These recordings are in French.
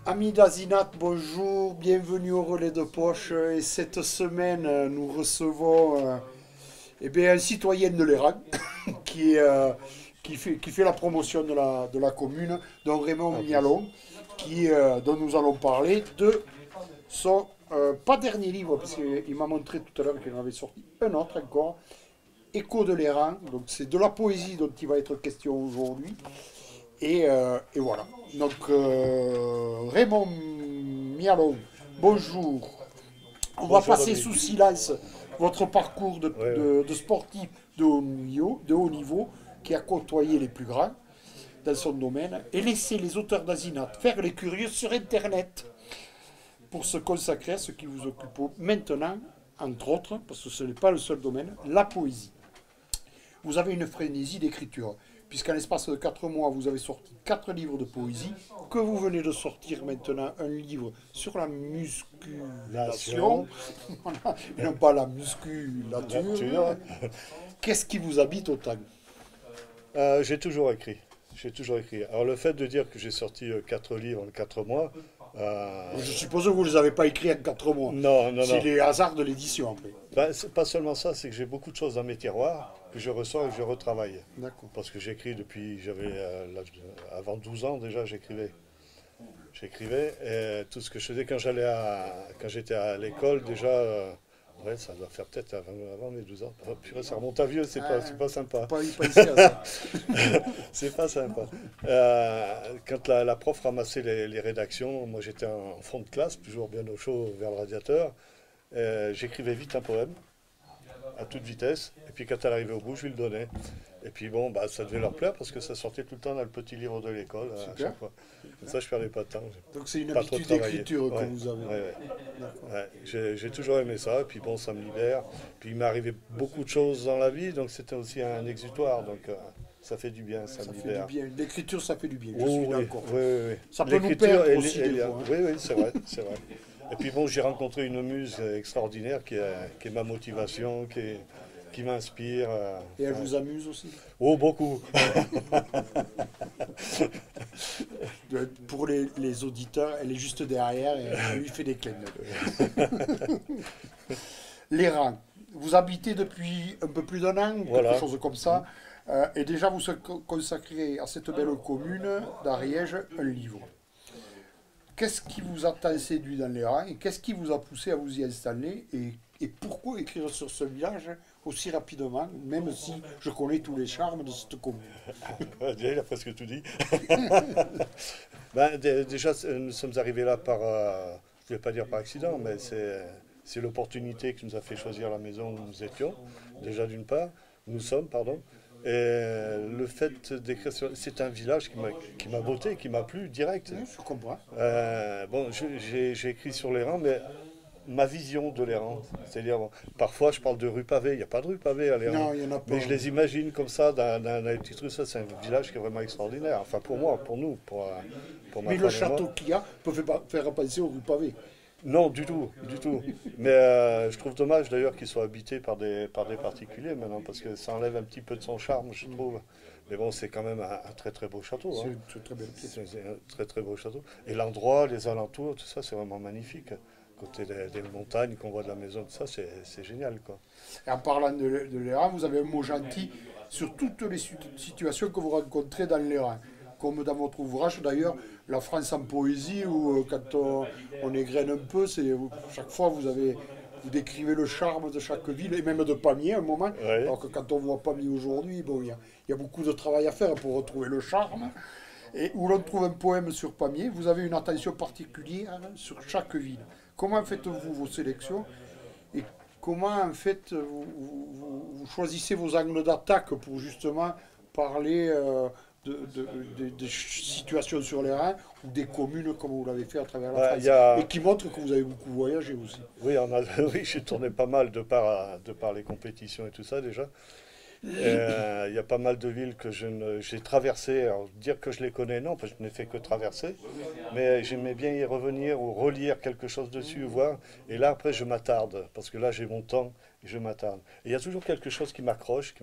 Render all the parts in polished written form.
Amis d'Azinat, bonjour, bienvenue au relais de poche. Et cette semaine, nous recevons eh bien, un citoyen de l'Iran qui, qui fait la promotion de la commune, donc Raymond En plus. Mialon, dont nous allons parler de son, pas dernier livre, parce qu'il m'a montré tout à l'heure qu'il en avait sorti un autre encore, Écho de l'Iran. Donc c'est de la poésie dont il va être question aujourd'hui. Et voilà. Donc, Raymond Mialon, bonjour. On va Bonjour passer sous Dominique. silence votre parcours Oui, oui. de sportif de haut niveau qui a côtoyé les plus grands dans son domaine et laisser les auteurs d'Azinat faire les curieux sur Internet pour se consacrer à ce qui vous occupe maintenant, entre autres, parce que ce n'est pas le seul domaine, la poésie. Vous avez une frénésie d'écriture, puisqu'en l'espace de 4 mois, vous avez sorti 4 livres de poésie, que vous venez de sortir maintenant un livre sur la musculation, Nation, et non pas la musculature. nature. Qu'est-ce qui vous habite autant? J'ai toujours écrit. J'ai toujours écrit. Alors le fait de dire que j'ai sorti 4 livres en 4 mois, Je suppose que vous ne les avez pas écrits en 4 mois. non, non, C'est non. les hasards de l'édition après. Ben, c'est pas seulement ça, c'est que j'ai beaucoup de choses dans mes tiroirs que je ressors et que je retravaille. D'accord. Parce que j'écris depuis, avant 12 ans déjà, j'écrivais. J'écrivais et tout ce que je faisais quand j'étais à l'école déjà. Ouais, ça doit faire peut-être avant mes 12 ans. Oh, purée, ça remonte à vieux, c'est pas Faut sympa. pas y penser à ça. C'est pas sympa. Quand la prof ramassait les rédactions, moi j'étais en fond de classe, toujours bien au chaud vers le radiateur. J'écrivais vite un poème, à toute vitesse, et puis quand elle arrivait au bout, je lui le donnais. Et puis bon, bah, ça devait leur plaire parce que ça sortait tout le temps dans le petit livre de l'école à Super. chaque fois. Comme ça, je perdais pas de temps, Donc c'est une j'ai pas trop habitude travaillé. d'écriture que Ouais, vous avez. ouais, ouais. D'accord. Ouais, j'ai toujours aimé ça, et puis bon, ça me libère. Puis il m'est arrivé beaucoup de choses dans la vie, donc c'était aussi un exutoire, donc ça fait du bien, ça Ça me fait du libère. bien. L'écriture, ça fait du bien. Je suis Oh, oui, d'accord. oui, oui, oui. Ça peut nous L'écriture, perdre aussi des fois, hein. oui, oui, c'est vrai, c'est vrai. Et puis bon, j'ai rencontré une muse extraordinaire qui est ma motivation, qui m'inspire. Et elle Ouais. vous amuse aussi. Oh, beaucoup. Pour les auditeurs, elle est juste derrière et elle lui fait des clins d'œil. Les rangs. Vous habitez depuis un peu plus d'un an, ou quelque Voilà. chose comme ça, et déjà vous consacrez à cette belle commune d'Ariège un livre. Qu'est-ce qui vous a tant séduit dans les rangs et qu'est-ce qui vous a poussé à vous y installer et pourquoi écrire sur ce village aussi rapidement, même si je connais tous les charmes de cette commune? Déjà, il a presque tout dit. Ben, déjà, nous sommes arrivés là par, je ne vais pas dire par accident, mais c'est l'opportunité qui nous a fait choisir la maison où nous étions, déjà d'une part, nous sommes, pardon. Et le fait d'écrire c'est un village qui m'a botté, qui m'a plu direct. Oui, je comprends. Bon, j'ai écrit sur les rangs, mais ma vision de l'Héran. C'est-à-dire, bon, parfois je parle de rue pavée, il n'y a pas de rue pavée à l'Héran. Non, il n'y en a pas. Mais je les imagine comme ça, dans les petites rues. Ça, c'est un village qui est vraiment extraordinaire. Enfin, pour moi, pour nous, pour ma Mais le femme et moi. château qu'il y a peut faire penser aux rues pavées. Non, du tout, du tout. Mais je trouve dommage d'ailleurs qu'il soit habité par des particuliers maintenant, parce que ça enlève un petit peu de son charme, je trouve. Mais bon, c'est quand même un très très beau château, C'est hein. une très belle pièce. C'est un très très beau château. Et l'endroit, les alentours, tout ça, c'est vraiment magnifique. Côté des montagnes qu'on voit de la maison, tout ça, c'est génial, quoi. Et en parlant de l'Iran, vous avez un mot gentil sur toutes les situations que vous rencontrez dans l'Iran. Comme dans votre ouvrage d'ailleurs, La France en poésie, où quand on égrène un peu, chaque fois vous décrivez le charme de chaque ville, et même de Pamiers à un moment. Ouais. Alors que quand on voit Pamiers aujourd'hui, bon, il y a beaucoup de travail à faire pour retrouver le charme. Et où l'on trouve un poème sur Pamiers, vous avez une attention particulière sur chaque ville. Comment faites-vous vos sélections et comment en fait vous choisissez vos angles d'attaque pour justement parler de situations sur les reins ou des communes comme vous l'avez fait à travers la Bah, il France y et a, qui montre que vous avez beaucoup voyagé aussi. oui, oui, j'ai tourné pas mal de par les compétitions et tout ça déjà. Il y a pas mal de villes que j'ai traversées. Alors, dire que je les connais, non, parce que je n'ai fait que traverser. Mais j'aimais bien y revenir ou relire quelque chose dessus, voir. Et là, après, je m'attarde, parce que là, j'ai mon temps et je m'attarde. Et il y a toujours quelque chose qui m'accroche.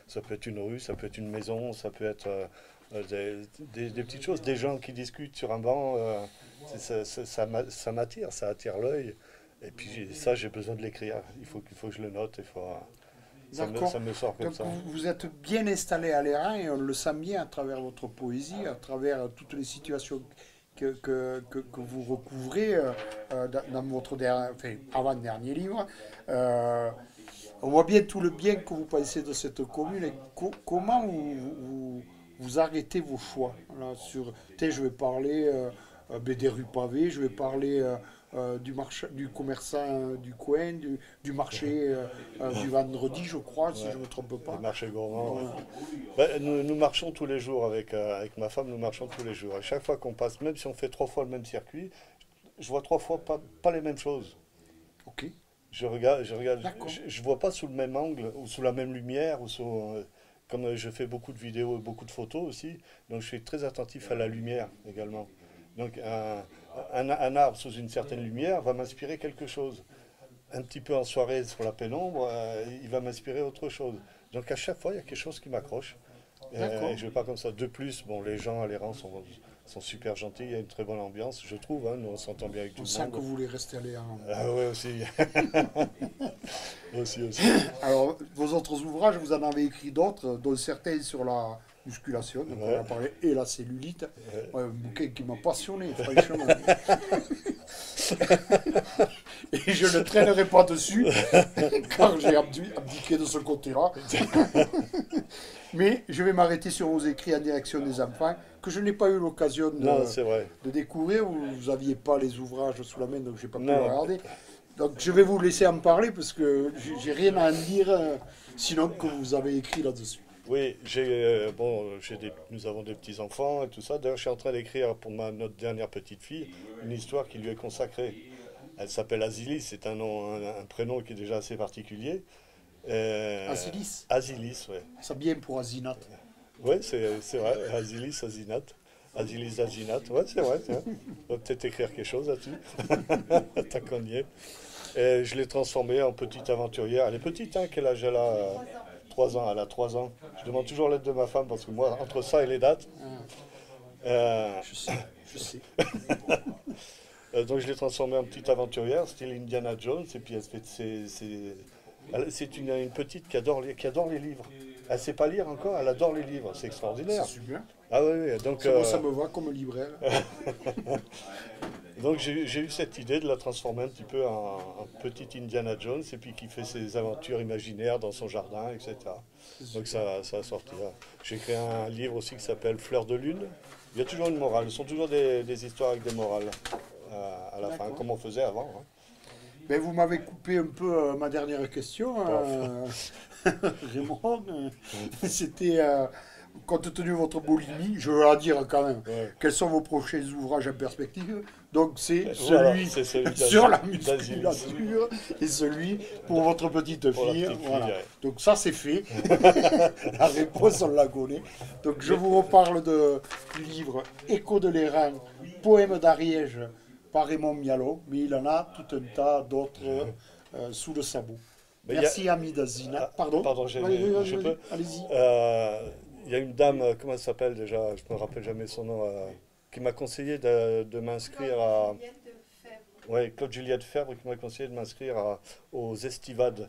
Ça peut être une rue, ça peut être une maison, ça peut être des petites choses, des gens qui discutent sur un banc. Ça m'attire, ça attire l'œil. Et puis ça, j'ai besoin de l'écrire. Il faut que je le note. D'accord. Ça me sort comme Donc ça. vous êtes bien installé à l'Airain et on le sent bien à travers votre poésie, à travers toutes les situations que vous recouvrez dans votre avant-dernier livre. On voit bien tout le bien que vous pensez de cette commune et comment vous arrêtez vos choix. Là, je vais parler des rues pavées, je vais parler du commerçant du coin, du marché du vendredi, je crois, si je ne me trompe pas. Le marché gourmand. Voilà. Nous marchons tous les jours avec ma femme, nous marchons tous les jours. Et chaque fois qu'on passe, même si on fait 3 fois le même circuit, je vois 3 fois pas les mêmes choses. Ok, Je regarde, d'accord. je vois pas sous le même angle, ou sous la même lumière, comme je fais beaucoup de vidéos et beaucoup de photos aussi, donc je suis très attentif à la lumière également. Donc un arbre sous une certaine lumière va m'inspirer quelque chose. Un petit peu en soirée sur la pénombre, il va m'inspirer autre chose. Donc à chaque fois, il y a quelque chose qui m'accroche. D'accord. Et je vais pas comme ça. De plus, bon, les gens à l'Errant sont super gentils, il y a une très bonne ambiance, je trouve. Hein, nous, on s'entend bien avec tout On le sent monde. que vous voulez rester à l'Airain. Ah ouais, aussi. Aussi. Alors, vos autres ouvrages, vous en avez écrit d'autres, dont certains sur la musculation, donc on Ouais. a parlé, et la cellulite. Ouais. Ouais, un bouquin qui m'a passionné, franchement. Et je ne traînerai pas dessus, car j'ai abdiqué de ce côté-là. Mais je vais m'arrêter sur vos écrits en direction des enfants, que je n'ai pas eu l'occasion Non, c'est vrai. de découvrir. Vous n'aviez pas les ouvrages sous la main, donc je n'ai pas pu les Non. regarder. Donc je vais vous laisser en parler, parce que j'ai rien à en dire, sinon que vous avez écrit là-dessus. Oui, nous avons des petits-enfants et tout ça. D'ailleurs, je suis en train d'écrire pour notre dernière petite fille une histoire qui lui est consacrée. Elle s'appelle Azilis, c'est un prénom qui est déjà assez particulier. Asilis, Azilis, ouais. c'est bien pour Azinat. Oui, c'est vrai, Azilis, Azinat. Azilis, Azinat, ouais, c'est vrai. Tiens. On va peut-être écrire quelque chose là-dessus. Tant qu'on y est. Et je l'ai transformée en petite aventurière. Elle est petite, hein, quel âge elle a 3 ans, elle a 3 ans. Je demande toujours l'aide de ma femme parce que moi, entre ça et les dates, Je sais. donc je l'ai transformée en petite aventurière, style Indiana Jones, et puis c'est une petite qui adore les livres. Elle ne sait pas lire encore, elle adore les livres, c'est extraordinaire. C'est super. Ah oui, donc, Moi, ça me va comme libraire. donc j'ai eu cette idée de la transformer un petit peu en petite Indiana Jones, et puis qui fait ses aventures imaginaires dans son jardin, etc. Donc ça sortira. J'ai créé un livre aussi qui s'appelle Fleurs de lune. Il y a toujours une morale, ce sont toujours des histoires avec des morales à la fin, D'accord. comme on faisait avant. Hein. Ben, vous m'avez coupé un peu ma dernière question, Raymond. C'était, compte tenu de votre boulimie, je veux la dire quand même, Ouais. quels sont vos prochains ouvrages en perspective? Donc c'est Voilà, celui c'est celui sur la d'Azilis. musculature et celui pour votre petite Pour la fille. petite fille, Voilà. ouais. Donc ça c'est fait. La réponse on la connaît. Donc je vous reparle du livre Écho de l'Airain, poème d'Ariège par Raymond Mialot, mais il en a tout un tas d'autres sous le sabot. Mais Merci ami d'Azina. Ah, Pardon. pardon, Je peux. Allez-y. Il y a une dame, comment elle s'appelle déjà, je me rappelle jamais son nom, qui m'a conseillé de m'inscrire à... Ouais, Claude Juliette Fèvre qui m'a conseillé de m'inscrire aux estivades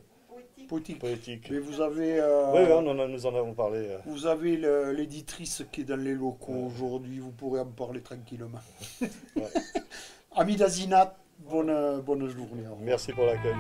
Poétique. poétiques. Mais vous avez, Oui, nous en avons parlé. vous avez l'éditrice qui est dans les locaux aujourd'hui. Vous pourrez en parler tranquillement. Ouais. Ami d'Azina, bonne journée. Au revoir. Merci pour l'accueil.